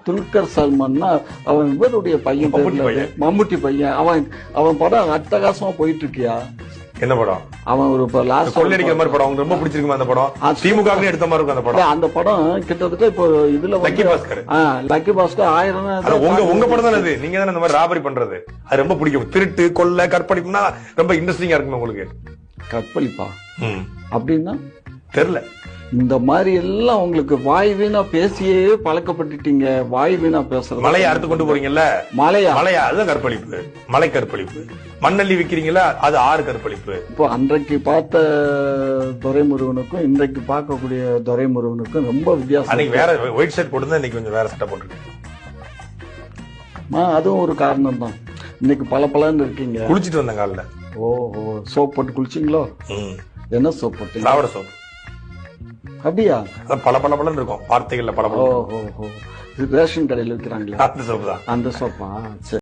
துல்கர் சல்மான்னா அவன் இவருடைய பையன், மம்முட்டி பையன். அவன் படம் அட்டகாசமா போயிட்டு இருக்கியா? என்ன படம்? அவன் ஒரு கொள்ளடிக்கிற மாதிரி படம் உங்களுக்கு ரொம்ப பிடிச்சிருக்குமா அந்த படம்? திமுக எடுத்த மாதிரி இருக்கும் அந்த படம். அந்த படம் கிட்டத்தட்ட இப்போ இதுல லக்கி பாஸ்கர், லக்கி பாஸ்கர் 1000 உங்க படம் தானே அது? நீங்க தானே இந்த மாதிரி ராபரி பண்றது, அது ரொம்ப பிடிக்கும். திருட்டு, கொள்ளை, கற்பழிப்புனா ரொம்ப இன்ட்ரெஸ்டிங்கா இருக்குமா உங்களுக்கு? கற்பழிப்பா அப்படின்னா தெரியல. இந்த மாதிரி எல்லாம் உங்களுக்கு வாய் வீணா பேசியே பழக்கப்பட்டுட்டீங்க. வாய் வீணா பேசுறது. மலையை அறுத்து கொண்டு போறீங்கல்ல, மலையா அதுதான் கற்பழிப்பு. மலை கற்பழிப்பு. மண்ணள்ளி விக்கிறீங்களா, அது 6 கற்பழிப்பு. இப்போ அன்றைக்கு பார்த்த துரைமுருகனுக்கும் இன்றைக்கு பார்க்கக்கூடிய துரைமுருகனுக்கும் ரொம்ப வித்தியாசம். அன்னைக்கு வேற ஒயிட் ஷர்ட் போட்டு இன்னைக்கு கொஞ்சம் வேற சட்டை போட்டுருக்கேன். அதுவும் ஒரு காரணம் தான். இன்னைக்கு பலன்னு இருக்கீங்க. குளிச்சிட்டு வந்தேன் காலைல. ஓஹோ, சோப் போட்டு குளிச்சிங்களோ? என்ன சோப் போட்டு? திராவிட சோப். அப்படியா? பல இருக்கும் வார்த்தைகள்ல. ஓஹோ, ரேஷன் கடையில் விற்கிறாங்களா? அந்த சோப்பு தான். அந்த சோப்பா? சரி.